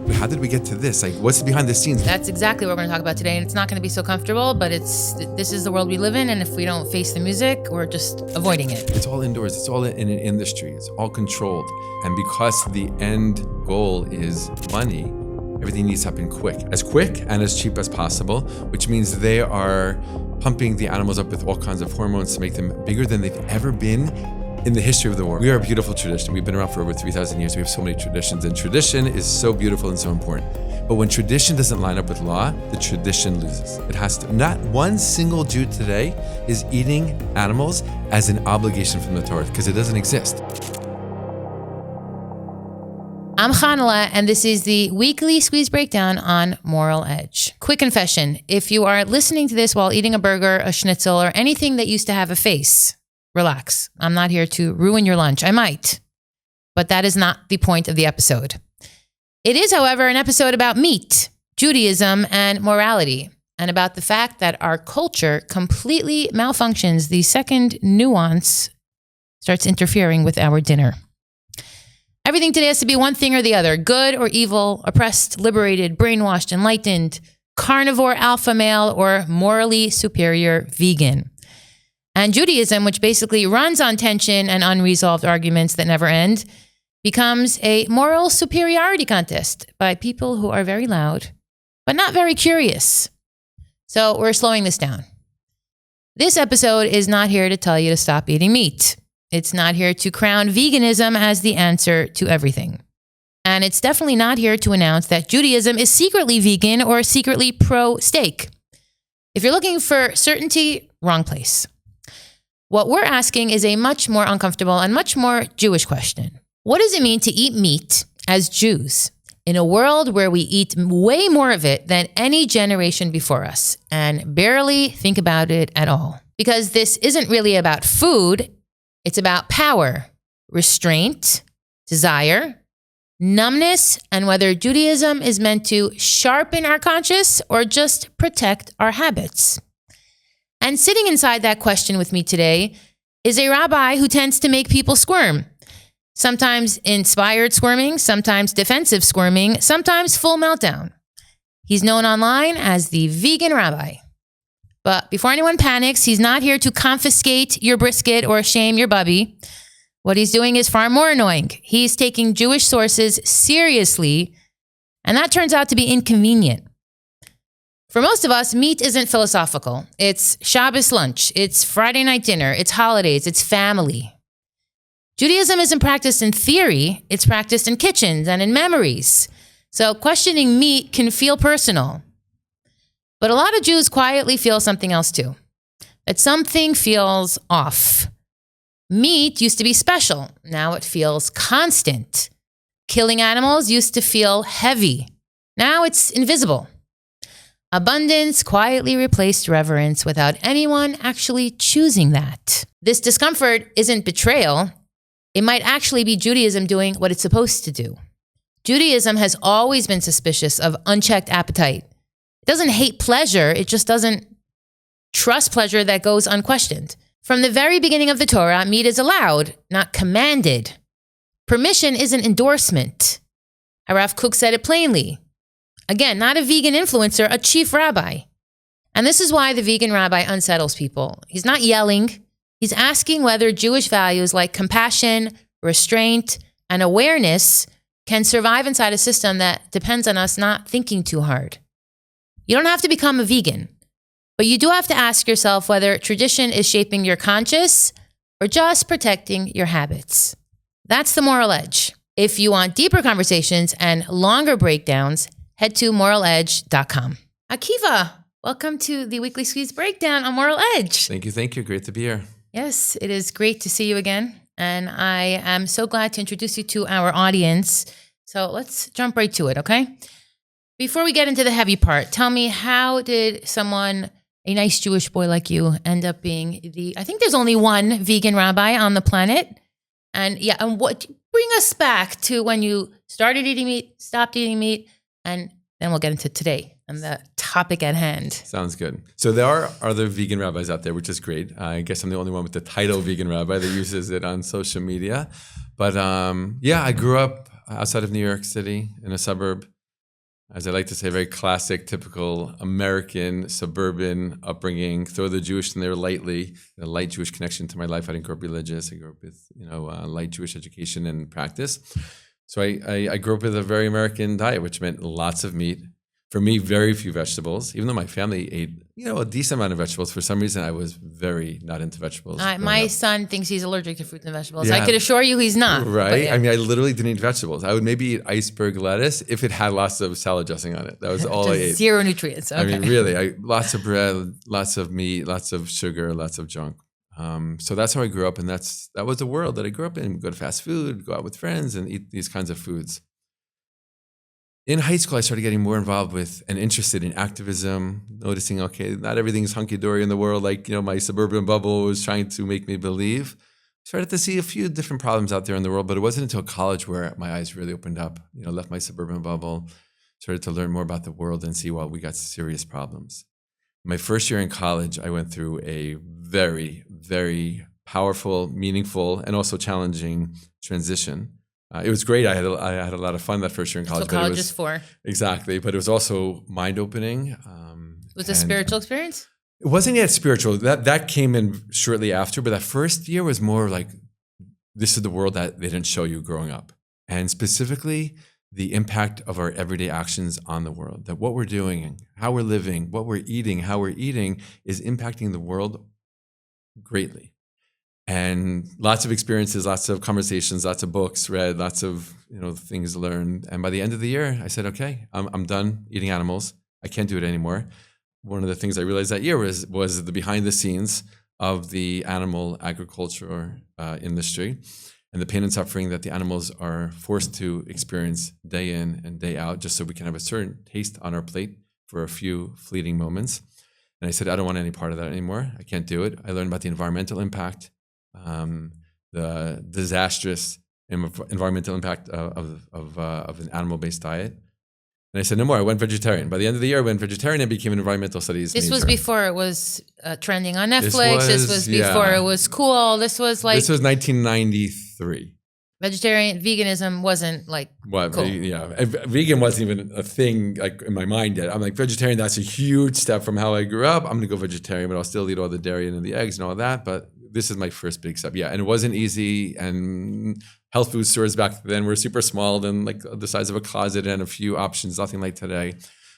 But how did we get to this? Like, what's behind the scenes? That's exactly what we're going to talk about today. And it's not going to be so comfortable, but this is the world we live in. And if we don't face the music, we're just avoiding it. It's all indoors. It's all in an industry. It's all controlled. And because the end goal is money, everything needs to happen quick and as cheap as possible, which means they are pumping the animals up with all kinds of hormones to make them bigger than they've ever been in the history of the world. We are a beautiful tradition. We've been around for over 3,000 years. We have so many traditions, and tradition is so beautiful and so important. But when tradition doesn't line up with law, the tradition loses. It has to. Not one single Jew today is eating animals as an obligation from the Torah, because it doesn't exist. I'm Chanala, and this is the weekly squeeze breakdown on Moral Edge. Quick confession, if you are listening to this while eating a burger, a schnitzel, or anything that used to have a face, relax. I'm not here to ruin your lunch. I might, but that is not the point of the episode. It is, however, an episode about meat, Judaism, and morality, and about the fact that our culture completely malfunctions the second nuance starts interfering with our dinner. Everything today has to be one thing or the other, good or evil, oppressed, liberated, brainwashed, enlightened, carnivore, alpha male, or morally superior vegan. And Judaism, which basically runs on tension and unresolved arguments that never end, becomes a moral superiority contest by people who are very loud, but not very curious. So we're slowing this down. This episode is not here to tell you to stop eating meat. It's not here to crown veganism as the answer to everything. And it's definitely not here to announce that Judaism is secretly vegan or secretly pro-steak. If you're looking for certainty, wrong place. What we're asking is a much more uncomfortable and much more Jewish question. What does it mean to eat meat as Jews in a world where we eat way more of it than any generation before us and barely think about it at all? Because this isn't really about food. It's about power, restraint, desire, numbness, and whether Judaism is meant to sharpen our conscience or just protect our habits. And sitting inside that question with me today is a rabbi who tends to make people squirm. Sometimes inspired squirming, sometimes defensive squirming, sometimes full meltdown. He's known online as the vegan rabbi. But before anyone panics, he's not here to confiscate your brisket or shame your bubby. What he's doing is far more annoying. He's taking Jewish sources seriously, and that turns out to be inconvenient. For most of us, meat isn't philosophical. It's Shabbos lunch, it's Friday night dinner, it's holidays, it's family. Judaism isn't practiced in theory, it's practiced in kitchens and in memories. So questioning meat can feel personal. But a lot of Jews quietly feel something else too, that something feels off. Meat used to be special, now it feels constant. Killing animals used to feel heavy, now it's invisible. Abundance quietly replaced reverence without anyone actually choosing that. This discomfort isn't betrayal. It might actually be Judaism doing what it's supposed to do. Judaism has always been suspicious of unchecked appetite. It doesn't hate pleasure, it just doesn't trust pleasure that goes unquestioned. From the very beginning of the Torah, meat is allowed, not commanded. Permission is an endorsement. Harav Kook said it plainly. Again, not a vegan influencer, a chief rabbi. And this is why the vegan rabbi unsettles people. He's not yelling. He's asking whether Jewish values like compassion, restraint, and awareness can survive inside a system that depends on us not thinking too hard. You don't have to become a vegan, but you do have to ask yourself whether tradition is shaping your conscience or just protecting your habits. That's the Moral Edge. If you want deeper conversations and longer breakdowns, head to moraledge.com. Akiva, welcome to the Weekly Squeeze Breakdown on Moral Edge. Thank you. Great to be here. Yes, it is great to see you again. And I am so glad to introduce you to our audience. So let's jump right to it, okay? Before we get into the heavy part, tell me, how did someone, a nice Jewish boy like you, end up being I think there's only one vegan rabbi on the planet. And what, bring us back to when you started eating meat, stopped eating meat, and then we'll get into today and the topic at hand. Sounds good. So there are other vegan rabbis out there, which is great. I guess I'm the only one with the title vegan rabbi that uses it on social media. But I grew up outside of New York City in a suburb. as I like to say, very classic, typical American suburban upbringing. Throw the Jewish in there lightly. A light Jewish connection to my life. I didn't grow up religious. I grew up with light Jewish education and practice. So I grew up with a very American diet, which meant lots of meat. For me, very few vegetables. Even though my family ate, a decent amount of vegetables, for some reason I was very not into vegetables. My son thinks he's allergic to fruits and vegetables. Yeah. I could assure you he's not. Right? Yeah. I mean, I literally didn't eat vegetables. I would maybe eat iceberg lettuce if it had lots of salad dressing on it. That was all I ate. Zero nutrients. Okay. I mean, really, lots of bread, lots of meat, lots of sugar, lots of junk. So that's how I grew up, and that was the world that I grew up in. Go to fast food, go out with friends, and eat these kinds of foods. In high school, I started getting more involved with and interested in activism, noticing, okay, not everything's hunky-dory in the world like, my suburban bubble was trying to make me believe. Started to see a few different problems out there in the world, but it wasn't until college where my eyes really opened up, left my suburban bubble, started to learn more about the world and see, we got serious problems. My first year in college, I went through a very, very powerful, meaningful, and also challenging transition. It was great. I had a lot of fun that first year in college. That's what college is for. Exactly. But it was also mind-opening. Was it a spiritual experience? It wasn't yet spiritual. That came in shortly after. But that first year was more like, this is the world that they didn't show you growing up. And specifically, the impact of our everyday actions on the world. That what we're doing, how we're living, what we're eating, how we're eating is impacting the world greatly. And lots of experiences, lots of conversations, lots of books read, lots of things learned. And by the end of the year, I said, okay, I'm done eating animals. I can't do it anymore. One of the things I realized that year was the behind the scenes of the animal agriculture industry and the pain and suffering that the animals are forced to experience day in and day out, just so we can have a certain taste on our plate for a few fleeting moments. And I said, I don't want any part of that anymore. I can't do it. I learned about the environmental impact, the disastrous environmental impact of an animal-based diet. And I said, no more. I went vegetarian. By the end of the year, I went vegetarian and became an environmental studies major. This was before it was trending on Netflix. This was before it was cool. This was 1993. Veganism wasn't cool. Yeah. Vegan wasn't even a thing in my mind yet. I'm like, vegetarian, that's a huge step from how I grew up. I'm going to go vegetarian, but I'll still eat all the dairy and the eggs and all that. But this is my first big step. Yeah. And it wasn't easy. And health food stores back then were super small, than the size of a closet and a few options, nothing like today.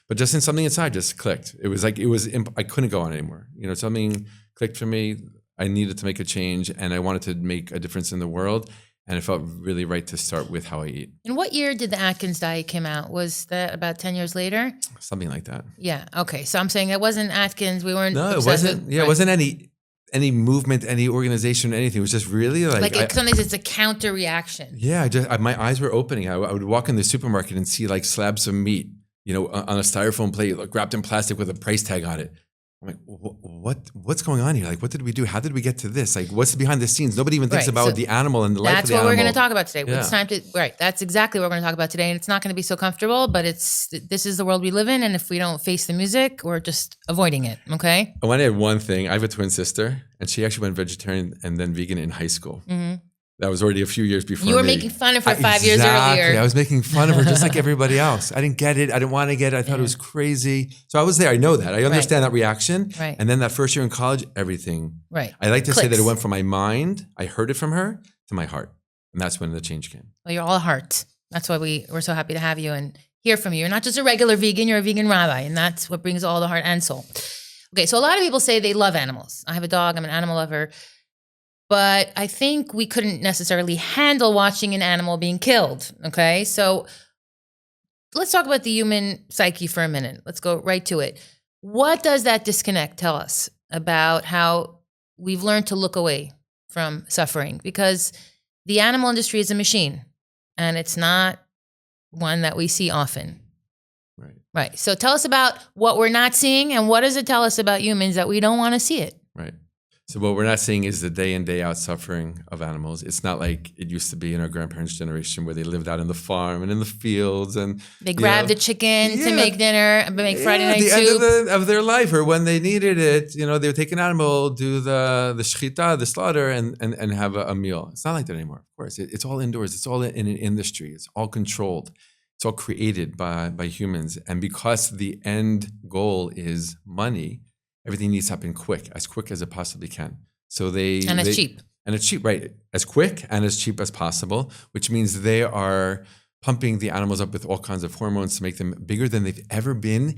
But just something inside just clicked. I couldn't go on anymore. Something clicked for me. I needed to make a change and I wanted to make a difference in the world. And it felt really right to start with how I eat. And what year did the Atkins diet come out? Was that about 10 years later? Something like that. Yeah. Okay. So I'm saying it wasn't Atkins. We weren't. No, it wasn't. Yeah, right. It wasn't any movement, any organization, anything. It was just really sometimes it's a counter reaction. Yeah. My eyes were opening. I would walk in the supermarket and see slabs of meat, on a styrofoam plate, wrapped in plastic with a price tag on it. I'm like, what's going on here? What did we do? How did we get to this? What's behind the scenes? Nobody even thinks about the animal and the life of the animal. That's what we're going to talk about today. Yeah. It's time to, right. That's exactly what we're going to talk about today. And it's not going to be so comfortable, but this is the world we live in. And if we don't face the music, we're just avoiding it. Okay. I want to add one thing. I have a twin sister and she actually went vegetarian and then vegan in high school. Mm-hmm. That was already a few years before You were making fun of her 5 years earlier. I was making fun of her just like everybody else. I didn't get it. I didn't want to get it. I thought it was crazy. So I was there. I know that. I understand that reaction. Right. And then that first year in college, everything. Right. I like to say that it went from my mind, I heard it from her, to my heart. And that's when the change came. Well, you're all heart. That's why we're so happy to have you and hear from you. You're not just a regular vegan, you're a vegan rabbi. And that's what brings all the heart and soul. Okay, so a lot of people say they love animals. I have a dog. I'm an animal lover. But I think we couldn't necessarily handle watching an animal being killed, okay? So let's talk about the human psyche for a minute. Let's go right to it. What does that disconnect tell us about how we've learned to look away from suffering? Because the animal industry is a machine, and it's not one that we see often. Right. So tell us about what we're not seeing, and what does it tell us about humans that we don't want to see it? Right. So what we're not seeing is the day in, day out suffering of animals. It's not like it used to be in our grandparents' generation where they lived out in the farm and in the fields and they grabbed the chicken to make dinner, make Friday night soup. The end of their life, or when they needed it, they would take an animal, do the shechita, the slaughter, and have a meal. It's not like that anymore. Of course, it's all indoors. It's all in an industry. It's all controlled. It's all created by humans. And because the end goal is money, everything needs to happen quick as it possibly can. So it's cheap. And it's cheap, right? As quick and as cheap as possible, which means they are pumping the animals up with all kinds of hormones to make them bigger than they've ever been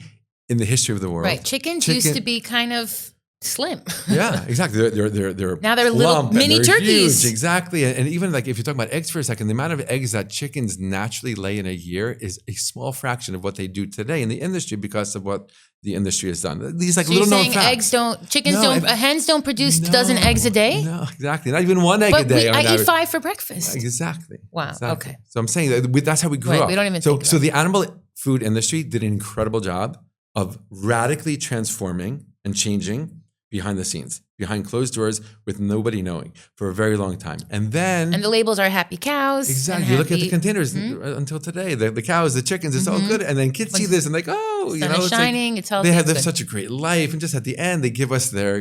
in the history of the world. Right. Chickens used to be kind of slim. Yeah, exactly. They're now they're little mini turkeys. Huge, exactly. And even like if you're talking about eggs for a second, the amount of eggs that chickens naturally lay in a year is a small fraction of what they do today in the industry because of what the industry has done. These like so little known facts. Hens don't produce a dozen eggs a day? No, exactly. Not even one egg a day. I eat 5 for breakfast. Exactly. Wow. Exactly. Okay. So I'm saying that's how we grew up. We don't even think So the animal food industry did an incredible job of radically transforming and changing behind the scenes, behind closed doors with nobody knowing for a very long time. And the labels are happy cows. Exactly. You look at the containers until today, the cows, the chickens, it's all good. And then kids see this and like, oh, sun is shining, like, it's healthy. They have such a great life. And just at the end, they give us their,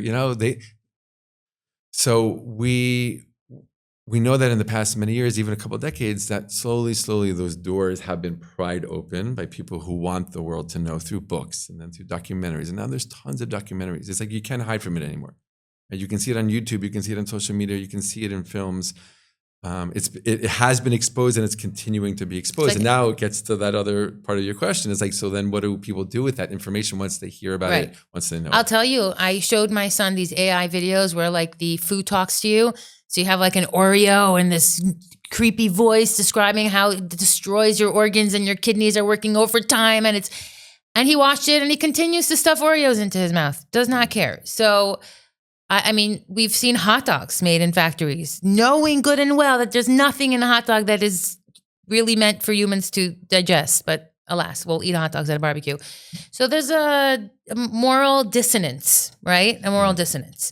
so we know that in the past many years, even a couple of decades, that slowly those doors have been pried open by people who want the world to know through books and then through documentaries. And now there's tons of documentaries. It's like you can't hide from it anymore. And you can see it on YouTube. You can see it on social media. You can see it in films. It has been exposed and it's continuing to be exposed. And now it gets to that other part of your question. It's like, so then what do people do with that information once they hear about it, once they know I'll tell you, I showed my son these AI videos where like the food talks to you. So you have like an Oreo and this creepy voice describing how it destroys your organs and your kidneys are working overtime. And he watched it and he continues to stuff Oreos into his mouth. Does not care. So, I mean, we've seen hot dogs made in factories, knowing good and well that there's nothing in a hot dog that is really meant for humans to digest. But alas, we'll eat hot dogs at a barbecue. So there's a moral dissonance, right? A moral dissonance.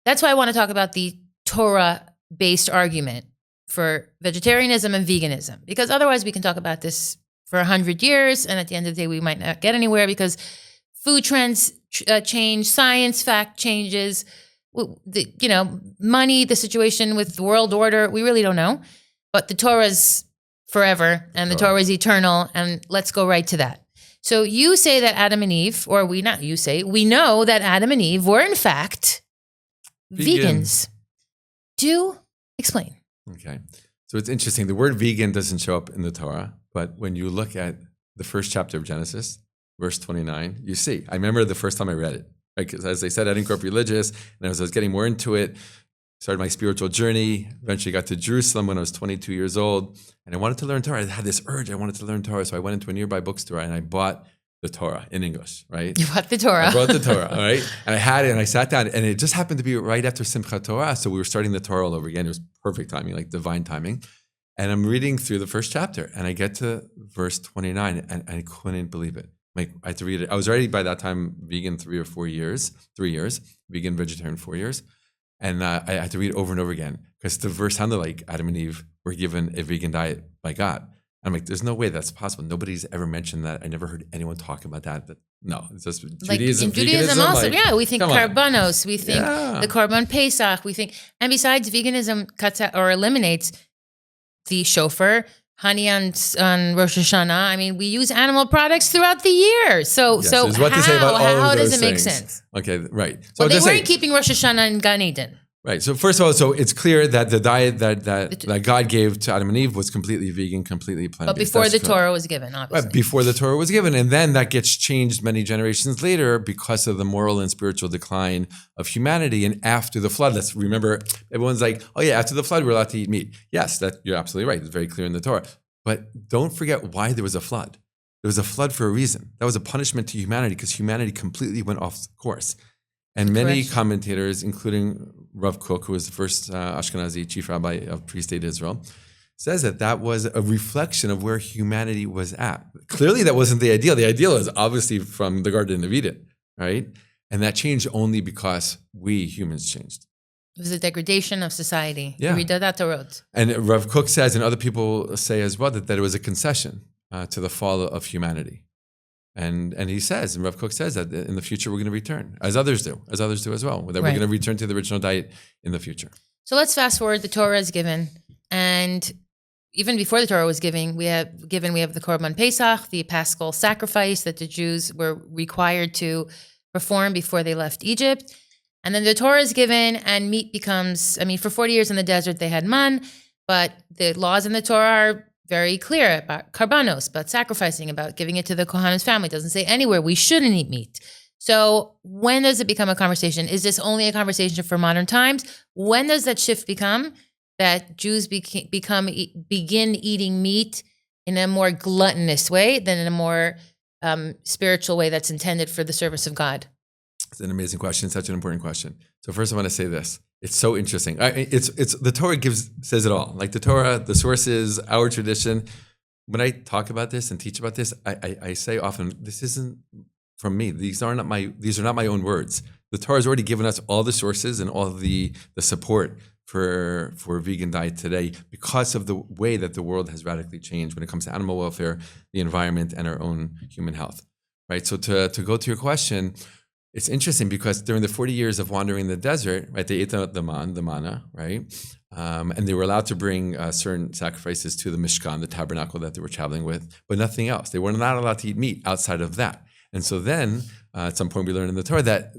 That's why I want to talk about the Torah-based argument for vegetarianism and veganism, because otherwise we can talk about this for 100 years, and at the end of the day, we might not get anywhere because food trends change, science fact changes, money, the situation with the world order, we really don't know. But the Torah's forever, and the Torah is eternal, and let's go right to that. So you say that Adam and Eve, or we know that Adam and Eve were in fact vegans. Do explain. Okay. So it's interesting. The word vegan doesn't show up in the Torah, but when you look at the first chapter of Genesis, verse 29, you see. I remember the first time I read it. Right? Because as I said, I didn't grow up religious, and as I was getting more into it, started my spiritual journey, eventually got to Jerusalem when I was 22 years old, and I wanted to learn Torah. I had this urge, I wanted to learn Torah, so I went into a nearby bookstore and I bought the Torah in English, right? You bought the Torah. I bought the Torah, right? And I had it and I sat down and it just happened to be right after Simchat Torah. So we were starting the Torah all over again. It was perfect timing, like divine timing. And I'm reading through the first chapter and I get to verse 29 and I couldn't believe it. Like I had to read it. I was already by that time vegan 3 years, vegan, vegetarian 4 years. And I had to read it over and over again because the verse sounded like Adam and Eve were given a vegan diet by God. I'm like, there's no way that's possible. Nobody's ever mentioned that. I never heard anyone talk about that. No, it's just Judaism. In Judaism also, we think karbanos, we think the Korban Pesach, and besides, veganism cuts out or eliminates the shofar, honey on Rosh Hashanah. I mean, we use animal products throughout the year. So how does it make sense? Okay, right. So they weren't keeping Rosh Hashanah in Gan Eden. Right. So first of all, so it's clear that the diet that God gave to Adam and Eve was completely vegan, completely plant-based. But before the Torah was given, obviously. Right, before the Torah was given. And then that gets changed many generations later because of the moral and spiritual decline of humanity. And after the flood, let's remember, everyone's like, oh yeah, after the flood, we're allowed to eat meat. Yes, you're absolutely right. It's very clear in the Torah. But don't forget why there was a flood. There was a flood for a reason. That was a punishment to humanity because humanity completely went off course. And many commentators, including Rav Kook, who was the first Ashkenazi chief rabbi of pre-state Israel, says that was a reflection of where humanity was at. Clearly, that wasn't the ideal. The ideal is obviously from the Garden of Eden, right? And that changed only because we humans changed. It was a degradation of society. Yeah. And Rav Kook says, and other people say as well, that it was a concession to the fall of humanity. And he says, and Rav Kook says that in the future we're going to return, as others do as well, that we're going to return to the original diet in the future. So let's fast forward. The Torah is given, and even before the Torah was given, we have the Korban Pesach, the Paschal sacrifice that the Jews were required to perform before they left Egypt. And then the Torah is given and meat becomes, for 40 years in the desert, they had man, but the laws in the Torah are very clear about karbanos, about sacrificing, about giving it to the Kohan's family. It doesn't say anywhere we shouldn't eat meat. So when does it become a conversation? Is this only a conversation for modern times? When does that shift become that Jews begin eating meat in a more gluttonous way than in a more spiritual way that's intended for the service of God? It's an amazing question. Such an important question. So first I want to say this. It's so interesting. It's the Torah says it all. Like the Torah, the sources, our tradition. When I talk about this and teach about this, I say often, this isn't from me. These are not my own words. The Torah has already given us all the sources and all the support for a vegan diet today because of the way that the world has radically changed when it comes to animal welfare, the environment, and our own human health. Right. So to go to your question, it's interesting because during the 40 years of wandering in the desert, right, they ate the manna, right? And they were allowed to bring certain sacrifices to the Mishkan, the tabernacle that they were traveling with, but nothing else. They were not allowed to eat meat outside of that. And so then at some point we learn in the Torah that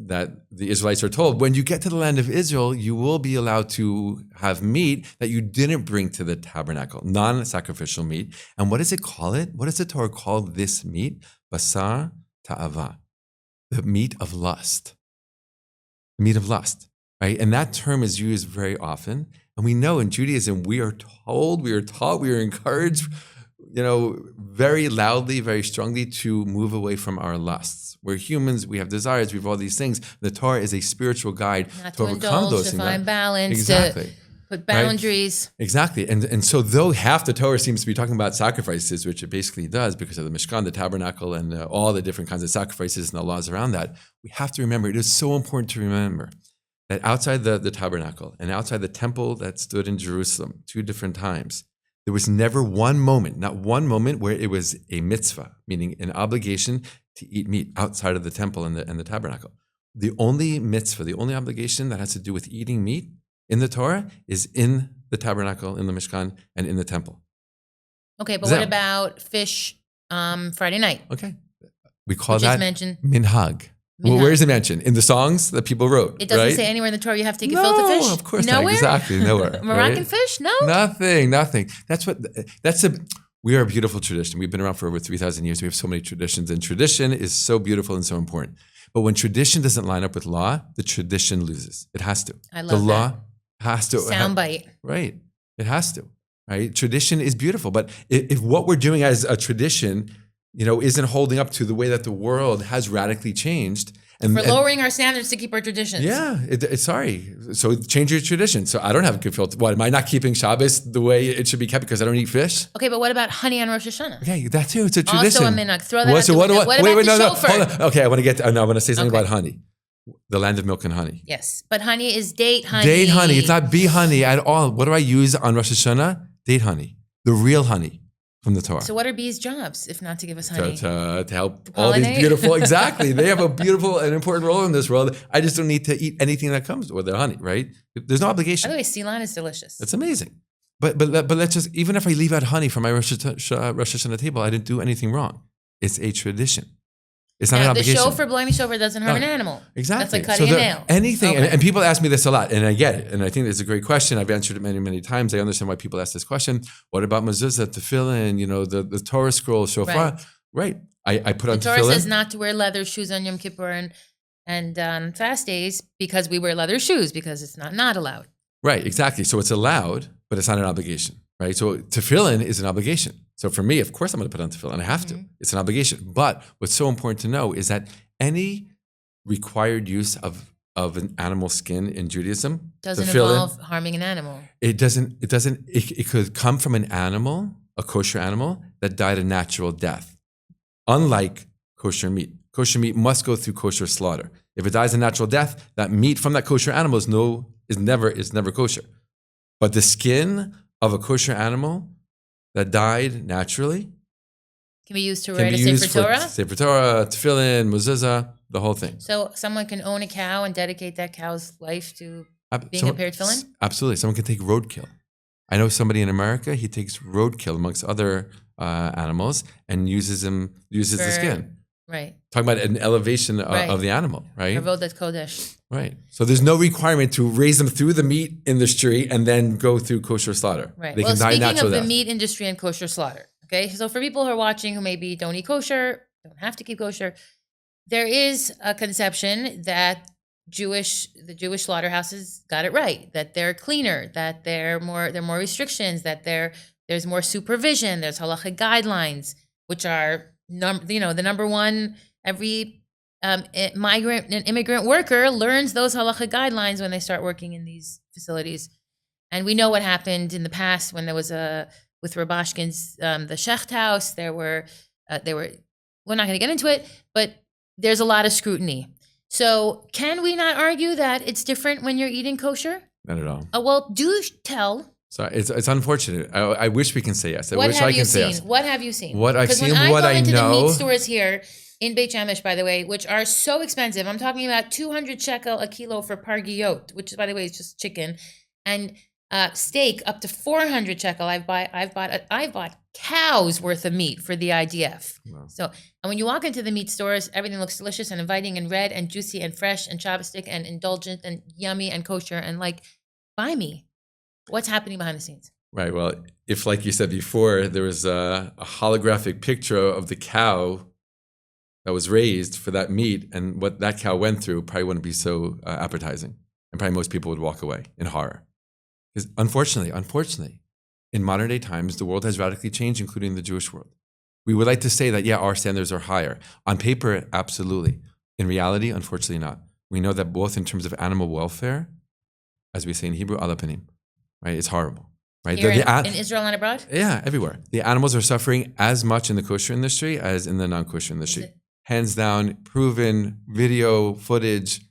the Israelites are told, when you get to the land of Israel, you will be allowed to have meat that you didn't bring to the tabernacle, non-sacrificial meat. And what does it call it? What does the Torah call this meat? Basar ta'ava. The meat of lust. The meat of lust, right? And that term is used very often. And we know in Judaism, we are told, we are taught, we are encouraged, very loudly, very strongly to move away from our lusts. We're humans, we have desires, we have all these things. The Torah is a spiritual guide to overcome those things. To find balance, exactly. To put boundaries. Right? Exactly. And so though half the Torah seems to be talking about sacrifices, which it basically does because of the Mishkan, the tabernacle, and all the different kinds of sacrifices and the laws around that, we have to remember, it is so important to remember that outside the tabernacle and outside the temple that stood in Jerusalem 2 different times, there was never one moment, not one moment where it was a mitzvah, meaning an obligation to eat meat outside of the temple and the tabernacle. The only mitzvah, the only obligation that has to do with eating meat in the Torah is in the tabernacle, in the Mishkan, and in the temple. Okay, but what about fish Friday night? Okay. We call that mentioned. minhag. Well, where is it mentioned? In the songs that people wrote. It doesn't right? say anywhere in the Torah you have to gefilte fish? No, of course nowhere? not. Exactly, nowhere. Moroccan right? fish? No? Nothing. We are a beautiful tradition. We've been around for over 3,000 years. We have so many traditions, and tradition is so beautiful and so important. But when tradition doesn't line up with law, the tradition loses. It has to. I love the that. law has to. Soundbite. Right. It has to. Right. Tradition is beautiful, but if what we're doing as a tradition, isn't holding up to the way that the world has radically changed. And lowering our standards to keep our traditions. Yeah, sorry. So change your tradition. So I don't have a gefilte. What, am I not keeping Shabbos the way it should be kept because I don't eat fish? Okay, but what about honey on Rosh Hashanah? Okay, that too. It's a tradition. Also a minhag. Throw that out the window. What about the shofar? Hold on. Okay, I want to say something about honey. The land of milk and honey. Yes, but honey is date honey. Date honey. It's not bee honey at all. What do I use on Rosh Hashanah? Date honey. The real honey from the Torah. So what are bees' jobs if not to give us honey? To help all these beautiful, exactly. They have a beautiful and important role in this world. I just don't need to eat anything that comes with their honey, right? There's no obligation. By the way, sea lion is delicious. It's amazing. But let's just, even if I leave out honey from my Rosh Hashanah table, I didn't do anything wrong. It's a tradition. It's not an obligation. The shofar, blowing the shofar doesn't harm an animal. Exactly. That's like cutting a nail. Anything, and people ask me this a lot, and I get it. And I think it's a great question. I've answered it many, many times. I understand why people ask this question. What about mezuzah, tefillin, the Torah scroll, shofar? Right. I put on tefillin. The Torah says not to wear leather shoes on Yom Kippur and on fast days because we wear leather shoes because it's not allowed. Right, exactly. So it's allowed, but it's not an obligation, right? So tefillin is an obligation. So for me, of course, I'm going to put on tefillin. I have to. It's an obligation. But what's so important to know is that any required use of an animal skin in Judaism doesn't involve harming an animal. It doesn't. It could come from an animal, a kosher animal that died a natural death. Unlike kosher meat. Kosher meat must go through kosher slaughter. If it dies a natural death, that meat from that kosher animal is never kosher. But the skin of a kosher animal that died naturally can be used to write a Sefer Torah? Sefer Torah, tefillin, mezuzah, the whole thing. So someone can own a cow and dedicate that cow's life to being a pair of tefillin? Absolutely. Someone can take roadkill. I know somebody in America, he takes roadkill amongst other animals and uses the skin. Right. Talking about an elevation of the animal, right? Avodat Kodesh. Right. So there's no requirement to raise them through the meat industry and then go through kosher slaughter. Right. They can die speaking natural of the death. meat industry and kosher slaughter, okay? So for people who are watching who maybe don't eat kosher, don't have to keep kosher, there is a conception that the Jewish slaughterhouses got it right, that they're cleaner, that there are more restrictions, that there's more supervision, there's halachic guidelines, which are the number one. Every migrant and immigrant worker learns those halachic guidelines when they start working in these facilities. And we know what happened in the past when there was with Rabashkin's the Shecht house. We're not going to get into it, but there's a lot of scrutiny. So can we not argue that it's different when you're eating kosher? Not at all. Well, do tell. So it's unfortunate. I wish we can say yes. What have you seen? What have you seen? What I've seen, when what I know. I go into the meat stores here in Beit Shemesh, by the way, which are so expensive. I'm talking about 200 shekel a kilo for pargiyot, which, by the way, is just chicken, and steak up to 400 shekel. I've bought cows worth of meat for the IDF. Wow. So, and when you walk into the meat stores, everything looks delicious and inviting and red and juicy and fresh and Shabbostic and indulgent and yummy and kosher and buy me. What's happening behind the scenes? Right. Well, if, like you said before, there was a holographic picture of the cow that was raised for that meat and what that cow went through, probably wouldn't be so appetizing. And probably most people would walk away in horror. Because unfortunately, in modern day times, the world has radically changed, including the Jewish world. We would like to say that, our standards are higher. On paper, absolutely. In reality, unfortunately not. We know that both in terms of animal welfare, as we say in Hebrew, ala panim, right? It's horrible. Right? Here in Israel and abroad? Yeah, everywhere. The animals are suffering as much in the kosher industry as in the non-kosher industry. Hands down, proven, video, footage,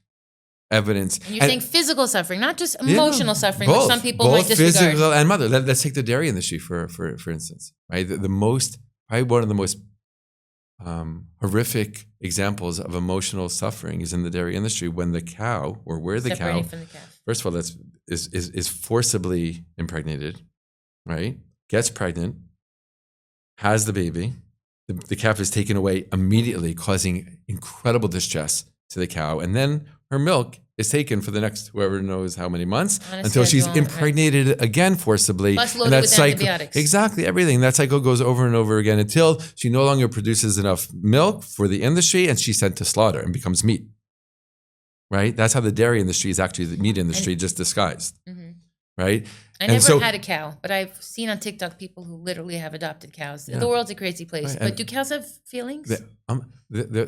evidence. And you're saying physical suffering, not just emotional suffering, which some people might disregard. Both physical and mother. Let's take the dairy industry for instance. Right, probably one of the most horrific examples of emotional suffering is in the dairy industry when the cow, or where the cow, from the calf. First of all, is forcibly impregnated, right? Gets pregnant, has the baby. The calf is taken away immediately, causing incredible distress to the cow. And then her milk is taken for the next whoever knows how many months until she's impregnated again forcibly. Plus loaded with antibiotics. Exactly, everything. That cycle goes over and over again until she no longer produces enough milk for the industry and she's sent to slaughter and becomes meat. Right? That's how the dairy industry is actually the meat industry, just disguised. Mm-hmm. Right? I never had a cow, but I've seen on TikTok people who literally have adopted cows. Yeah. The world's a crazy place. Right. But do cows have feelings?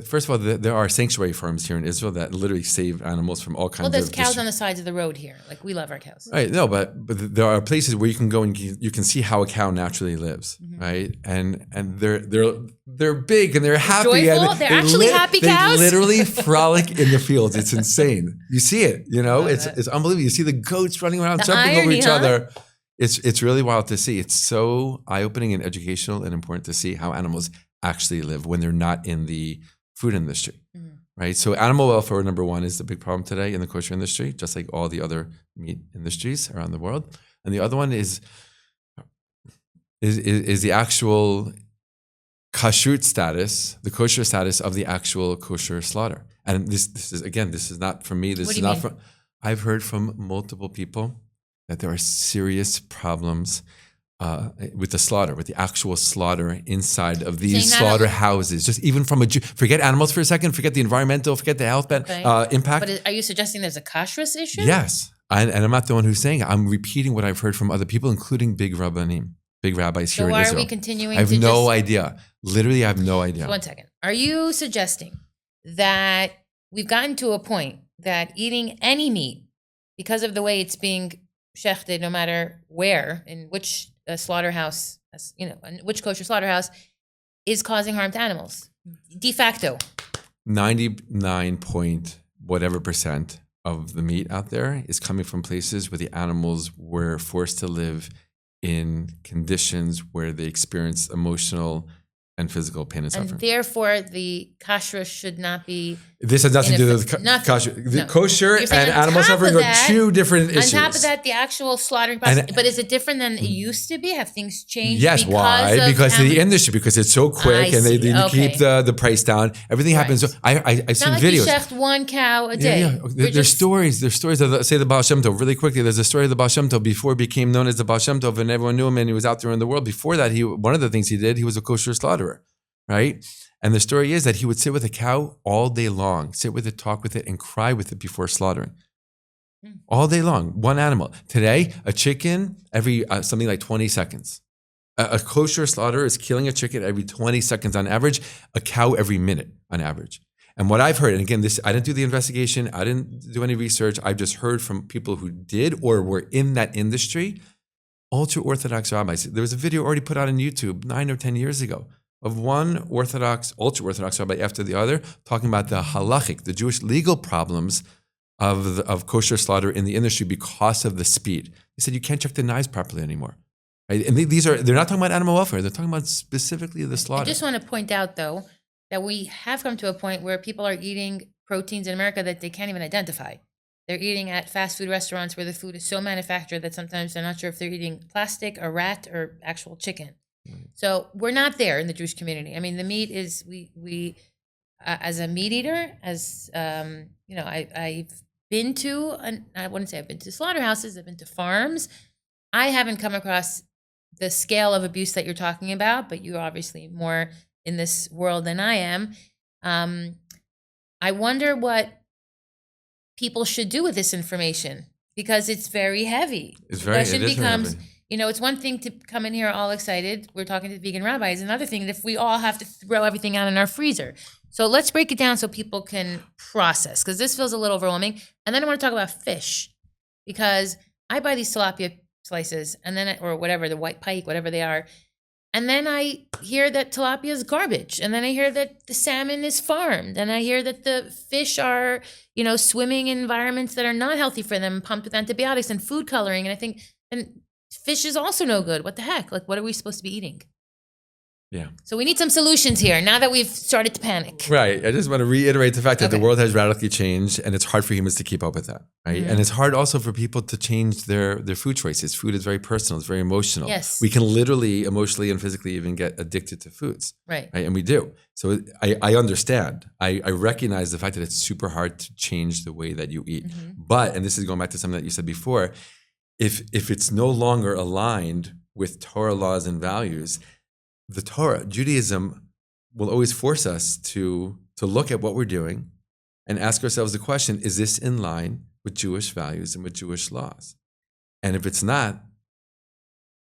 First of all, there are sanctuary farms here in Israel that literally save animals from all kinds of... Well, there's cows on the sides of the road here. We love our cows. Right. No, but there are places where you can go and you can see how a cow naturally lives, mm-hmm. right? And they're big and they're happy. Joyful? And they're actually happy cows? They literally frolic in the fields. It's insane. You see it, it's unbelievable. You see the goats running around, jumping over each other. It's really wild to see. It's so eye-opening and educational and important to see how animals actually live when they're not in the food industry, right? So animal welfare, number one, is the big problem today in the kosher industry, just like all the other meat industries around the world. And the other one is the actual kashrut status, the kosher status of the actual kosher slaughter. And this is not from me. This is not from. I've heard from multiple people that there are serious problems with the slaughter, with the actual slaughter inside of these slaughterhouses. Just even from forget animals for a second, forget the environmental, forget the health impact. But are you suggesting there's a kashrus issue? Yes. And I'm not the one who's saying it. I'm repeating what I've heard from other people, including big rabbis here in Israel. So why are we continuing I have no idea. Literally, I have no idea. So 1 second. Are you suggesting that we've gotten to a point that eating any meat, because of the way it's being shechted, no matter where, in which slaughterhouse, in which kosher slaughterhouse, is causing harm to animals, de facto? 99 point whatever % of the meat out there is coming from places where the animals were forced to live in conditions where they experience emotional and physical pain and suffering. And therefore, the kashrus should not be. This has nothing to do with kosher. No. Kosher and animal suffering are two different issues. On top of that, the actual slaughtering process. But is it different than it used to be? Have things changed? Yes. Why? Because of the industry. Because it's so quick, and they keep the price down. Everything happens. I've seen videos. You shecht one cow a day. Yeah. There's stories. There's stories of say the Baal Shem Tov really quickly. There's a story of the Baal Shem Tov before he became known as the Baal Shem Tov, and everyone knew him, and he was out there in the world. Before that, one of the things he did, he was a kosher slaughterer, right? And the story is that he would sit with a cow all day long, sit with it, talk with it, and cry with it before slaughtering. All day long, one animal. Today, a chicken every something like 20 seconds. A kosher slaughterer is killing a chicken every 20 seconds on average, a cow every minute on average. And what I've heard, and again, I didn't do the investigation, I didn't do any research, I've just heard from people who did or were in that industry, ultra-Orthodox rabbis. There was a video already put out on YouTube 9 or 10 years ago of one ultra-Orthodox rabbi after the other, talking about the halachic, the Jewish legal problems of kosher slaughter in the industry because of the speed. He said you can't check the knives properly anymore. Right? And they're not talking about animal welfare, they're talking about specifically the slaughter. I just want to point out, though, that we have come to a point where people are eating proteins in America that they can't even identify. They're eating at fast food restaurants where the food is so manufactured that sometimes they're not sure if they're eating plastic or rat or actual chicken. So we're not there in the Jewish community. I mean, the meat is we as a meat eater, as I've been to, I wouldn't say I've been to slaughterhouses. I've been to farms. I haven't come across the scale of abuse that you're talking about, but you're obviously more in this world than I am. I wonder what people should do with this information because it's very heavy. It is heavy. It's one thing to come in here all excited. We're talking to vegan rabbis. Another thing if we all have to throw everything out in our freezer. So let's break it down so people can process, because this feels a little overwhelming. And then I want to talk about fish, because I buy these tilapia slices and then, or whatever, the white pike, whatever they are. And then I hear that tilapia is garbage. And then I hear that the salmon is farmed. And I hear that the fish are, swimming in environments that are not healthy for them, pumped with antibiotics and food coloring. And I think, fish is also no good. What the heck? Like, what are we supposed to be eating? Yeah. So we need some solutions here now that we've started to panic. Right. I just want to reiterate the fact that the world has radically changed, and it's hard for humans to keep up with that. Right. And it's hard also for people to change their food choices. Food is very personal. It's very emotional. Yes. We can literally, emotionally, and physically even get addicted to foods. Right. And we do. So I understand. I recognize the fact that it's super hard to change the way that you eat. But, and this is going back to something that you said before, if it's no longer aligned with Torah laws and values, the Torah, Judaism, will always force us to look at what we're doing and ask ourselves the question, is this in line with Jewish values and with Jewish laws? And if it's not,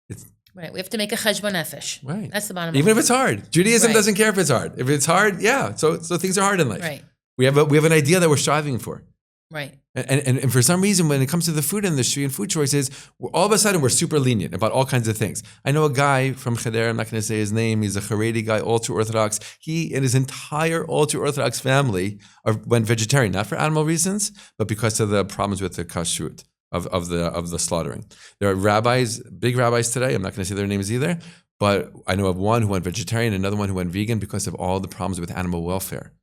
it's... Right, we have to make a cheshbon nefesh. Right. That's the bottom line. Even if it's hard. Judaism doesn't care if it's hard. If it's hard, yeah. So things are hard in life. Right. We have an idea that we're striving for. Right. And for some reason, when it comes to the food industry and food choices, all of a sudden we're super lenient about all kinds of things. I know a guy from Cheder, I'm not going to say his name, he's a Haredi guy, ultra-Orthodox. He and his entire ultra-Orthodox family went vegetarian, not for animal reasons, but because of the problems with the kashrut of the slaughtering. There are rabbis, big rabbis today, I'm not going to say their names either, but I know of one who went vegetarian, another one who went vegan because of all the problems with animal welfare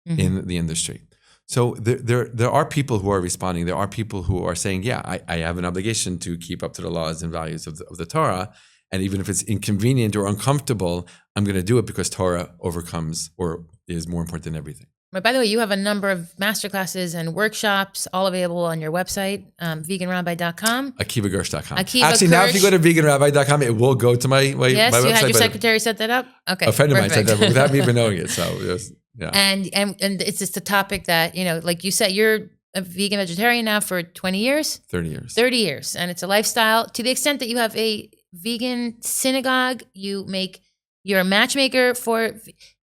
in the industry. So there are people who are responding. There are people who are saying, yeah, I have an obligation to keep up to the laws and values of the Torah. And even if it's inconvenient or uncomfortable, I'm going to do it because Torah overcomes or is more important than everything. By the way, you have a number of masterclasses and workshops all available on your website, veganrabbi.com. AkivaGersh.com. Actually, now if you go to veganrabbi.com, it will go to my website. Yes, you had your secretary set that up? Okay. A friend of mine set that up without me even knowing it. So, yes. Yeah. And it's just a topic that, like you said, you're a vegan vegetarian now for 20 years? 30 years. 30 years. And it's a lifestyle to the extent that you have a vegan synagogue. You're a matchmaker for,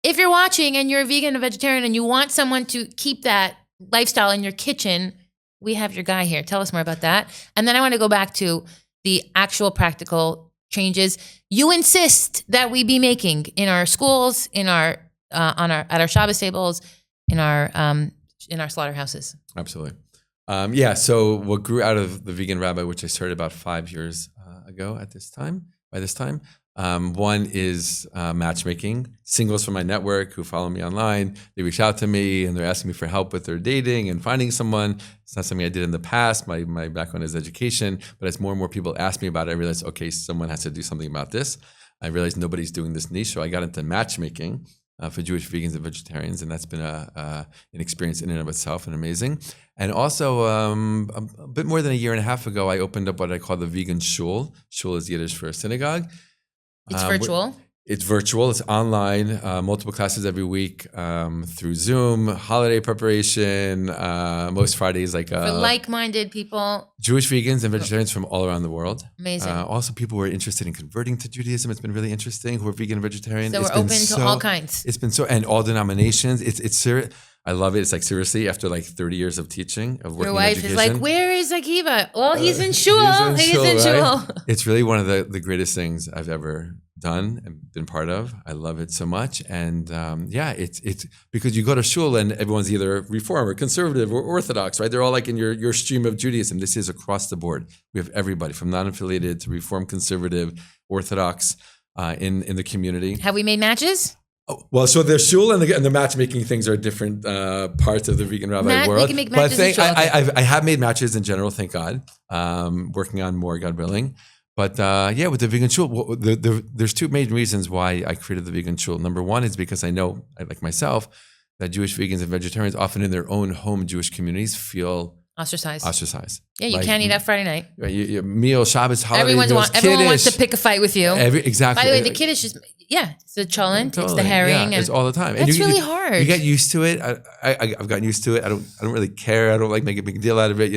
if you're watching and you're a vegan or vegetarian and you want someone to keep that lifestyle in your kitchen, we have your guy here. Tell us more about that. And then I want to go back to the actual practical changes you insist that we be making in our schools, in our at our Shabbos tables, in our slaughterhouses. Absolutely. So what grew out of the Vegan Rabbi, which I started about 5 years ago by this time, One is matchmaking. Singles from my network who follow me online, they reach out to me and they're asking me for help with their dating and finding someone. It's not something I did in the past. My background is education, but as more and more people ask me about it, I realized, okay, someone has to do something about this. I realized nobody's doing this niche, so I got into matchmaking for Jewish vegans and vegetarians, and that's been an experience in and of itself and amazing. And also, a bit more than a year and a half ago, I opened up what I call the vegan shul. Shul is Yiddish for synagogue. It's virtual? It's virtual. It's online, multiple classes every week through Zoom, holiday preparation, most Fridays for like-minded people. Jewish vegans and vegetarians from all around the world. Amazing. Also people who are interested in converting to Judaism. It's been really interesting, who are vegan and vegetarian. So we're open to all kinds. It's been and all denominations. It's serious. I love it. It's like, seriously, after like 30 years of teaching, of working in education. Your wife is like, where is Akiva? Well, he's in shul. He's in shul. Right? It's really one of the greatest things I've ever done and been part of. I love it so much. And it's because you go to shul and everyone's either Reform or conservative or Orthodox, right? They're all like in your stream of Judaism. This is across the board. We have everybody from non-affiliated to Reform, conservative, Orthodox in the community. Have we made matches? Oh, well, so the shul and the matchmaking things are different parts of the vegan rabbi world. We can make matches in shul. I have made matches in general, thank God. Working on more, God willing. But with the vegan shul, there's two main reasons why I created the vegan shul. Number one is because I know, like myself, that Jewish vegans and vegetarians often in their own home Jewish communities feel ostracized. Yeah, you can't eat out Friday night. Right, meal, Shabbos, holiday everyone wants to pick a fight with you. Exactly. By the way, the kiddush is, it's the cholent, totally. It's the herring. It's all the time. That's really hard. You get used to it. I've gotten used to it. I don't really care. I don't like make a big deal out of it,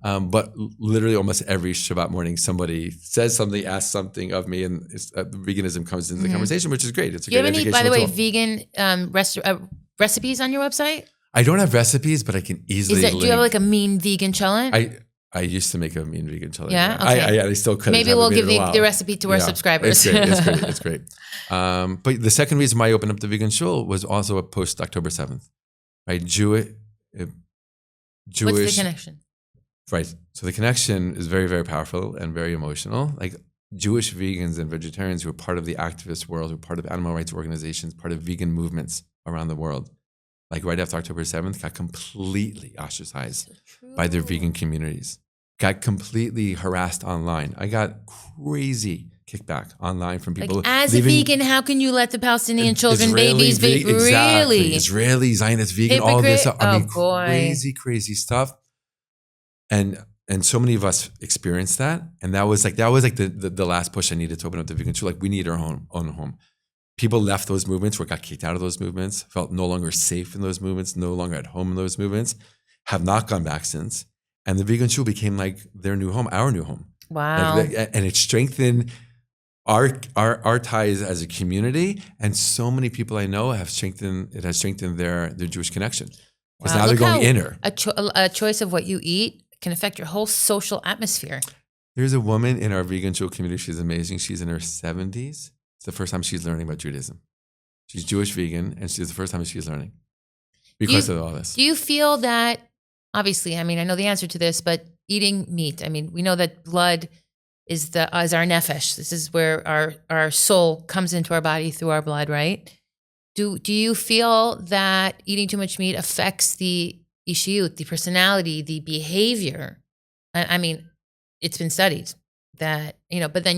but literally almost every Shabbat morning, somebody says something, asks something of me, and veganism comes into the conversation, which is great. It's a great educational tool. Do you have any, by the way, vegan recipes on your website? I don't have recipes, but I can easily link. Do you have like a mean vegan cholent? I used to make a mean vegan cholent. Yeah? Okay. I still could. Maybe we'll give the recipe to our subscribers. It's great. But the second reason why I opened up the vegan shul was also a post October 7th. Right? Jewish. What's the connection? Right. So the connection is very, very powerful and very emotional. Like Jewish vegans and vegetarians who are part of the activist world, who are part of animal rights organizations, part of vegan movements around the world, like right after October 7th, got completely ostracized by their vegan communities, got completely harassed online. I got crazy kickback online from people. Like, as a vegan, how can you let the Palestinian children, babies, really? Israeli, Zionist, vegan, all this stuff. I mean, crazy stuff. And so many of us experienced that. And that was like the last push I needed to open up the vegan shul. Like, we need our own home. People left those movements or got kicked out of those movements, felt no longer safe in those movements, no longer at home in those movements, have not gone back since. And the vegan shul became like their new home, our new home. Wow. And it strengthened our ties as a community. And so many people I know has strengthened their Jewish connection. Because now they're going inner. A choice of what you eat can affect your whole social atmosphere. There's a woman in our vegan shul community. She's amazing. She's in her 70s. It's the first time she's learning about Judaism. She's Jewish vegan, and she's the first time she's learning because of all this. Do you feel that, obviously, I mean, I know the answer to this, but eating meat, I mean, we know that blood is our nefesh. This is where our soul comes into our body through our blood, right? Do you feel that eating too much meat affects the ishiyut, the personality, the behavior? I mean, it's been studied that, but then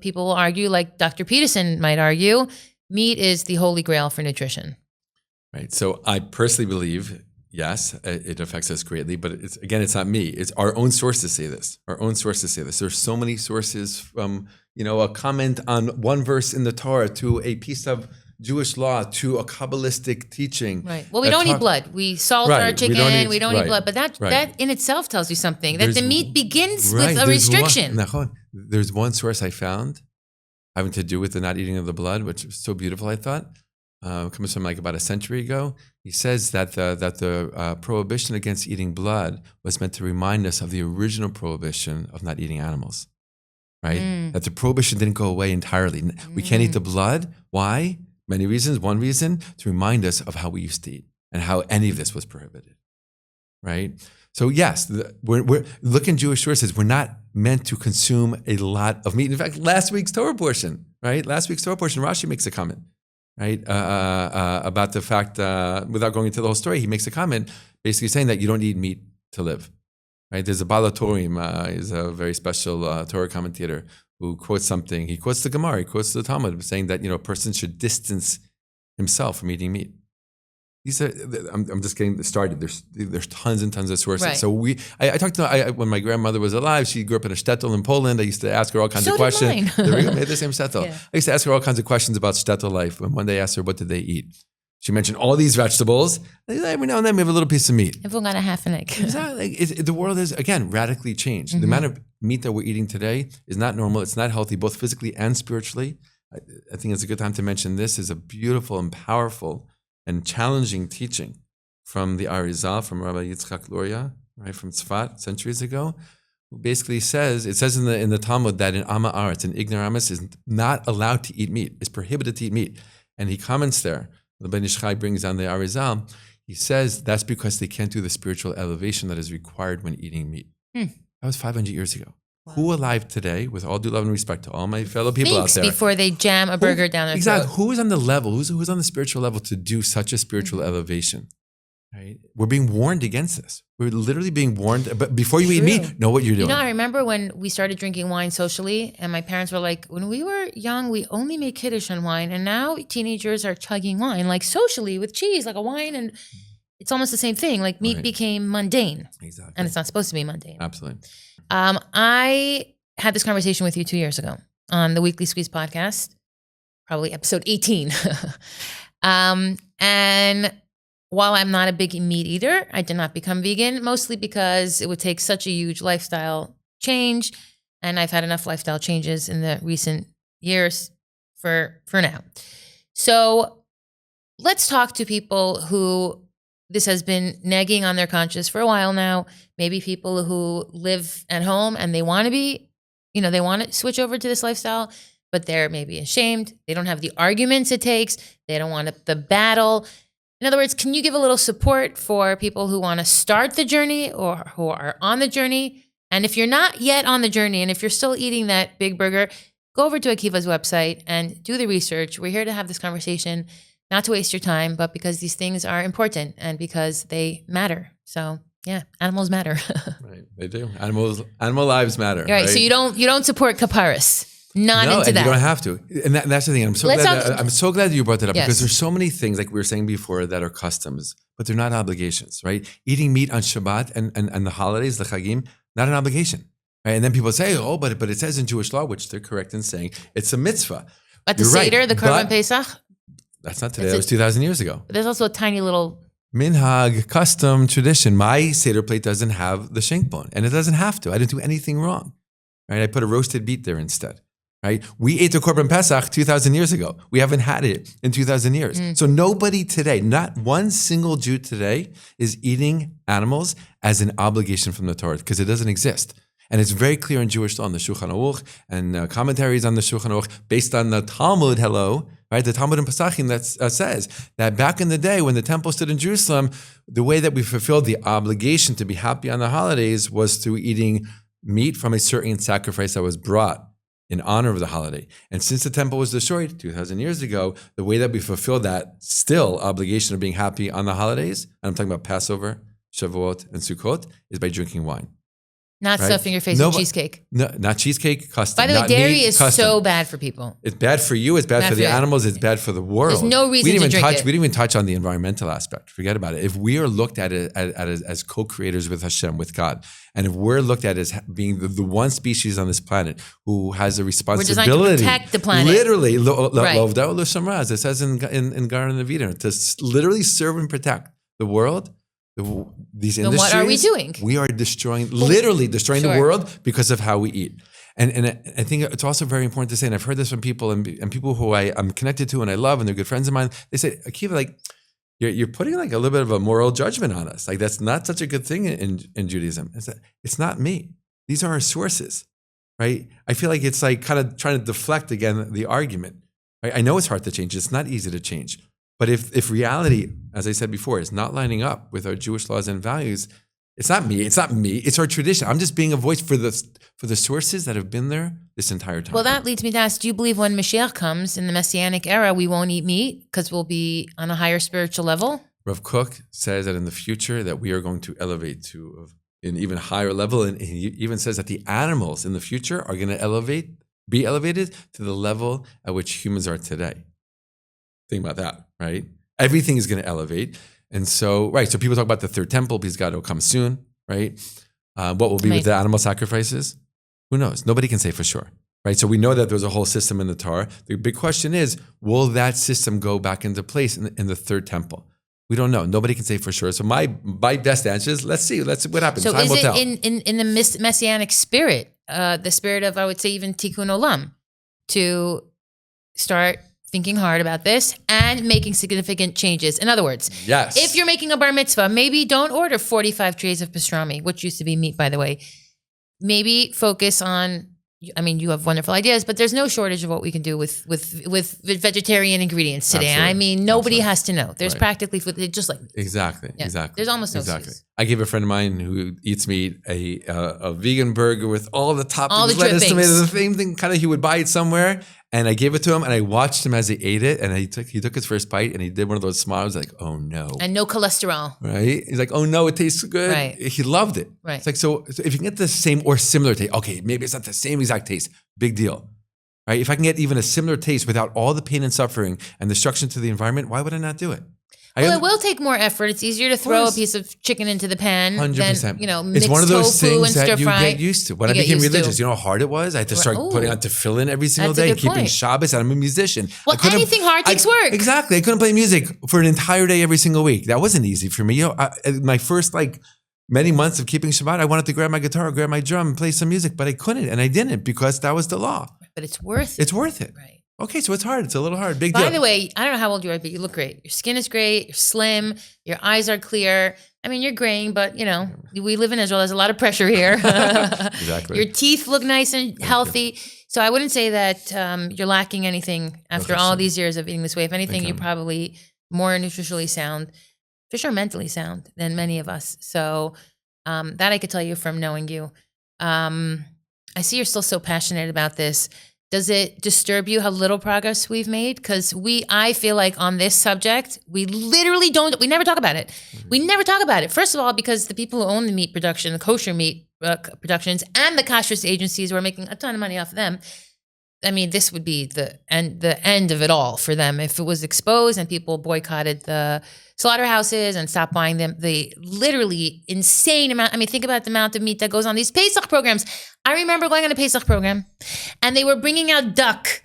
people will argue, like Dr. Peterson might argue, meat is the holy grail for nutrition. Right. So I personally believe, yes, it affects us greatly, but it's not me. It's our own sources say this. There's so many sources from, a comment on one verse in the Torah to a piece of Jewish law to a Kabbalistic teaching. Right. Well, we don't eat blood. We salt our chicken. We don't eat blood. But that in itself tells you something, that the meat begins with a restriction. There's one source I found having to do with the not eating of the blood, which was so beautiful, I thought. Comes from like about a century ago. He says that the prohibition against eating blood was meant to remind us of the original prohibition of not eating animals. Right? That the prohibition didn't go away entirely. We can't eat the blood. Why? Many reasons. One reason, to remind us of how we used to eat and how any of this was prohibited, right? So yes, we're looking Jewish sources. We're not meant to consume a lot of meat. In fact, last week's Torah portion, right? Last week's Torah portion, Rashi makes a comment, right? About the fact, without going into the whole story, he makes a comment basically saying that you don't eat meat to live, right? There's a Balatorim, he's a very special Torah commentator who quotes something. He quotes the Gemara, he quotes the Talmud, saying that, a person should distance himself from eating meat. These are, I'm just getting started. There's tons and tons of sources. Right. So I talked to when my grandmother was alive. She grew up in a shtetl in Poland. I used to ask her all kinds of questions. There we go, made the same shtetl. Yeah. I used to ask her all kinds of questions about shtetl life. And one day I asked her, what did they eat? She mentioned all these vegetables. Every now and then we have a little piece of meat. Everyone got a half an egg. Exactly. The world is, again, radically changed. Mm-hmm. The amount of meat that we're eating today is not normal. It's not healthy, both physically and spiritually. I think it's a good time to mention this is a beautiful and powerful and challenging teaching from the Arizal, from Rabbi Yitzchak Luria, right, from Tzfat, centuries ago, who basically says, it says in the Talmud that in Amma Aretz, an ignoramus is not allowed to eat meat, is prohibited to eat meat. And he comments there, the Ben Ish Chai brings down the Arizal, he says that's because they can't do the spiritual elevation that is required when eating meat. That was 500 years ago. Wow. Who alive today, with all due love and respect to all my fellow people out there, before they jam a burger down their throat. Exactly. Who is on the level, who's on the spiritual level to do such a spiritual elevation? Right? We're being warned against this. We're literally being warned. But before you eat meat, know what you're doing. I remember when we started drinking wine socially, and my parents were like, when we were young, we only made Kiddush on wine, and now teenagers are chugging wine, like socially with cheese, like a wine, and it's almost the same thing. Like meat became mundane. Exactly. And it's not supposed to be mundane. Absolutely. I had this conversation with you 2 years ago on the Weekly Squeeze podcast, probably episode 18. And while I'm not a big meat eater, I did not become vegan, mostly because it would take such a huge lifestyle change. And I've had enough lifestyle changes in the recent years for now. So let's talk to people who this has been nagging on their conscience for a while now. Maybe people who live at home and they want to be, they want to switch over to this lifestyle, but they're maybe ashamed. They don't have the arguments it takes. They don't want the battle. In other words, can you give a little support for people who want to start the journey or who are on the journey? And if you're not yet on the journey, and if you're still eating that big burger, go over to Akiva's website and do the research. We're here to have this conversation, not to waste your time, but because these things are important and because they matter. So yeah, animals matter. Right, they do. Animal lives matter. Right. So you don't support kaparis. Not no, into and that. You don't have to. And that's the thing. I'm so glad that you brought that up because there's so many things, like we were saying before, that are customs, but they're not obligations, right? Eating meat on Shabbat and the holidays, the Chagim, not an obligation. Right? And then people say, but it says in Jewish law, which they're correct in saying, it's a mitzvah. But the Seder, the Korban Pesach? That's not today. That was 2,000 years ago. There's also a tiny little minhag, custom, tradition. My Seder plate doesn't have the shank bone, and it doesn't have to. I didn't do anything wrong. Right? I put a roasted beet there instead. Right? We ate the Korban Pesach 2,000 years ago. We haven't had it in 2,000 years. So nobody today, not one single Jew today, is eating animals as an obligation from the Torah because it doesn't exist. And it's very clear in Jewish law, in the Shulchan Aruch and commentaries on the Shulchan Aruch, based on the Talmud, right? The Talmud in Pesachim that says that back in the day when the temple stood in Jerusalem, the way that we fulfilled the obligation to be happy on the holidays was through eating meat from a certain sacrifice that was brought in honor of the holiday. And since the temple was destroyed 2,000 years ago, the way that we fulfill that still obligation of being happy on the holidays, and I'm talking about Passover, Shavuot, and Sukkot, is by drinking wine. Not stuffing your face with cheesecake. No, not cheesecake, custom. By the way, dairy is custom. So bad for people. It's bad for you, it's bad for the animals, it's bad for the world. There's no reason to drink it. We didn't even touch on the environmental aspect. Forget about it. If we are looked at it as co-creators with Hashem, with God, and if we're looked at as being the one species on this planet who has a responsibility. We're designed to protect the planet. Literally, as it says in Gar and Avida, to literally serve and protect the world. These industries, what are we doing? We are literally destroying the world because of how we eat. And I think it's also very important to say, and I've heard this from people and people who I'm connected to and I love and they're good friends of mine. They say, Akiva, like you're putting like a little bit of a moral judgment on us. Like that's not such a good thing in Judaism. It's not me. These are our sources, right? I feel like it's like kind of trying to deflect again the argument. Right? I know it's hard to change. It's not easy to change. But if reality, as I said before, is not lining up with our Jewish laws and values, It's not me. It's not me. It's our tradition. I'm just being a voice for the sources that have been there this entire time. Well, that leads me to ask, do you believe when Mashiach comes in the Messianic era, we won't eat meat because we'll be on a higher spiritual level? Rav Kook says that in the future that we are going to elevate to an even higher level. And he even says that the animals in the future are going to be elevated to the level at which humans are today. Think about that, right? Everything is going to elevate. And so, right, so people talk about the third temple because God will come soon, right? What will be with the animal sacrifices? Who knows? Nobody can say for sure, right? So we know that there's a whole system in the Torah. The big question is, will that system go back into place in the third temple? We don't know. Nobody can say for sure. So my best answer is, let's see what happens. So Time is will it tell. in the Messianic spirit, the spirit of, I would say, even Tikkun Olam, to start thinking hard about this and making significant changes? In other words, yes. If you're making a bar mitzvah, maybe don't order 45 trays of pastrami, which used to be meat, by the way. Maybe focus on, I mean, you have wonderful ideas, but there's no shortage of what we can do with vegetarian ingredients today. Absolutely. I mean, nobody has to know. There's Right. practically food, just like Exactly. There's almost no excuse. I gave a friend of mine who eats meat a vegan burger with all the toppings, All the lettuce, drippings. tomatoes, the same thing. Kind of, he would buy it somewhere, and I gave it to him, and I watched him as he ate it, and he took his first bite, and he did one of those smiles, like, "Oh no!" And no cholesterol. Right? He's like, "Oh no, it tastes good." Right. He loved it. Right. It's like, so if you can get the same or similar taste, okay, maybe it's not the same exact taste. Big deal. Right? If I can get even a similar taste without all the pain and suffering and destruction to the environment, why would I not do it? Well, it will take more effort. It's easier to throw a piece of chicken into the pan 100%. than, mix it's one of those tofu and things that stir you fry. get used to. When I You get became used religious, to. you know how hard it was? I had to start putting on tefillin every single That's a day, good keeping point. Shabbos, and I'm a musician. Well, anything hard takes work. Exactly. I couldn't play music for an entire day every single week. That wasn't easy for me. My first many months of keeping Shabbat, I wanted to grab my guitar, grab my drum, and play some music, but I couldn't, and I didn't because that was the law. But it's worth it. It's worth it. Right. Okay, so it's hard. It's a little hard. Big deal. By the way, I don't know how old you are, but you look great. Your skin is great. You're slim. Your eyes are clear. I mean, you're graying, but we live in Israel. There's a lot of pressure here. Exactly. Your teeth look nice and healthy. So I wouldn't say that you're lacking anything after all these years of eating this way. If anything, you're probably more nutritionally sound, for sure mentally sound than many of us. So that I could tell you from knowing you. I see you're still so passionate about this. Does it disturb you how little progress we've made? Because I feel like on this subject, we literally we never talk about it. We never talk about it. First of all, because the people who own the meat production, the kosher meat productions, and the kashrus agencies who are making a ton of money off of them, I mean, this would be the end of it all for them if it was exposed and people boycotted the slaughterhouses and stopped buying them. The literally insane amount. I mean, think about the amount of meat that goes on these Pesach programs. I remember going on a Pesach program and they were bringing out duck.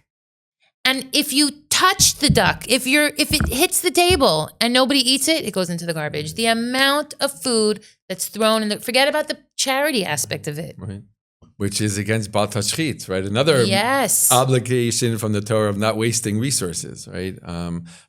And if you touch the duck, if it hits the table and nobody eats it, it goes into the garbage. The amount of food that's thrown forget about the charity aspect of it. Right. Which is against Bal Tashchit, right? Another obligation from the Torah of not wasting resources, right?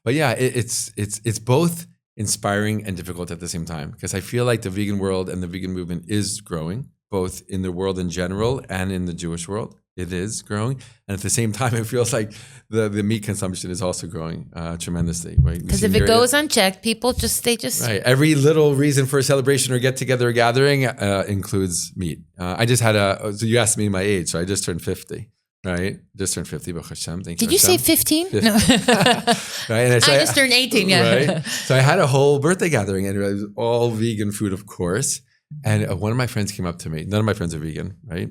But yeah, it's both inspiring and difficult at the same time because I feel like the vegan world and the vegan movement is growing, both in the world in general and in the Jewish world. It is growing. And at the same time, it feels like the meat consumption is also growing tremendously, right? Because if it goes unchecked, people just... Right. Every little reason for a celebration or get-together or gathering includes meat. I just had so you asked me my age, so I just turned 50, right? Just turned 50, Baruch Hashem. Thank you. Did you say 15? No. Right? And I just turned 18, yeah. Right? So I had a whole birthday gathering, and it was all vegan food, of course. And one of my friends came up to me. None of my friends are vegan, right?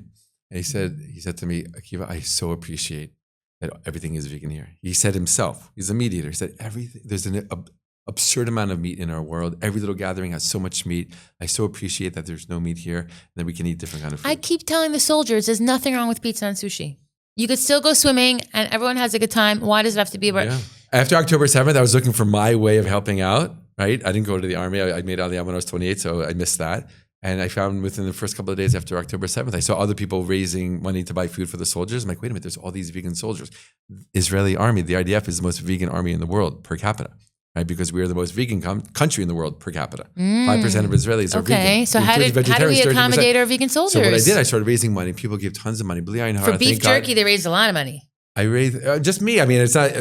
And he said to me, Akiva, I so appreciate that everything is vegan here. He said himself, he's a meat eater. He said, there's an absurd amount of meat in our world. Every little gathering has so much meat. I so appreciate that there's no meat here and that we can eat different kind of food. I keep telling the soldiers, there's nothing wrong with pizza and sushi. You could still go swimming and everyone has a good time. Why does it have to be about... Yeah. After October 7th, I was looking for my way of helping out, right? I didn't go to the army. I made Aliyah when I was 28, so I missed that. And I found within the first couple of days after October 7th, I saw other people raising money to buy food for the soldiers. I'm like, wait a minute, there's all these vegan soldiers. Israeli army, the IDF is the most vegan army in the world per capita, right? Because we are the most vegan country in the world per capita. 5% of Israelis are vegan. Okay, so how do we accommodate our vegan soldiers? So what I did, I started raising money. People give tons of money. For beef jerky, they raised a lot of money. I raised, just me. I mean, it's not...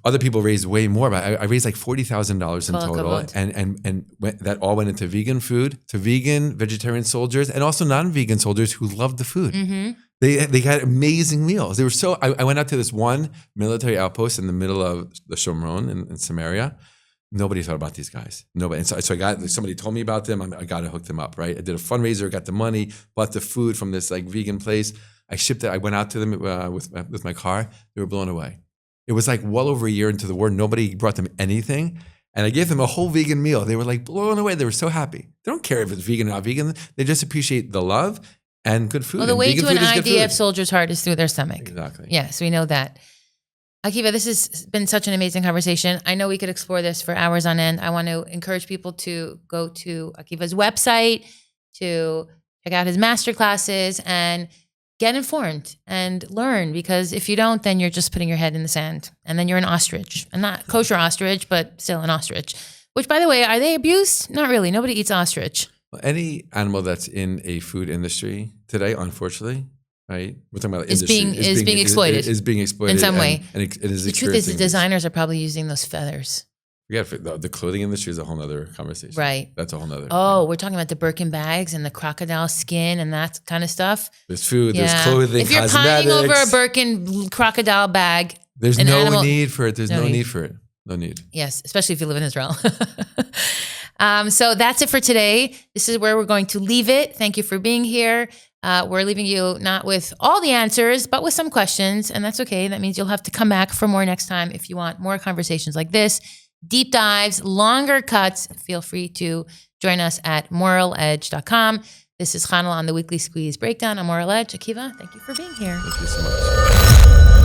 Other people raised way more, but I raised like $40,000 in total, Kavod. and that all went into vegan food, to vegan, vegetarian soldiers, and also non-vegan soldiers who loved the food. They had amazing meals. They were so. I went out to this one military outpost in the middle of the Shomron in Samaria. Nobody thought about these guys. Nobody. And so I got, somebody told me about them. I got to hook them up, right? I did a fundraiser, got the money, bought the food from this like vegan place. I shipped it. I went out to them with my car. They were blown away. It was like well over a year into the war. Nobody brought them anything. And I gave them a whole vegan meal. They were like blown away. They were so happy. They don't care if it's vegan or not vegan. They just appreciate the love and good food. Well, the And way vegan to an food is good IDF food. soldier's heart is through their stomach. Exactly. Yes, we know that. Akiva, this has been such an amazing conversation. I know we could explore this for hours on end. I want to encourage people to go to Akiva's website, to check out his masterclasses, and get informed and learn, because if you don't, then you're just putting your head in the sand, and then you're an ostrich, and not kosher ostrich, but still an ostrich. Which, by the way, are they abused? Not really. Nobody eats ostrich. Well, any animal that's in a food industry today, unfortunately, right? We're talking about industry. Is being exploited. Is being exploited in some way. And it is The truth is, the experiencing designers are probably using those feathers. Yeah, the clothing industry is a whole nother conversation. Right. That's a whole nother. Oh, we're talking about the Birkin bags and the crocodile skin and that kind of stuff. There's food, there's clothing, if you're cosmetics. pining over a Birkin crocodile bag, there's an no animal- need for it. There's No no need. need for it. No need. yes, especially if you live in Israel. So that's it for today. This is where we're going to leave it. Thank you for being here. We're leaving you not with all the answers, but with some questions, and that's okay. That means you'll have to come back for more next time. If you want more conversations like this, deep dives, longer cuts, feel free to join us at moraledge.com. This is Chanel on the Weekly Squeeze Breakdown on Moral Edge. Akiva, thank you for being here. Thank you so much.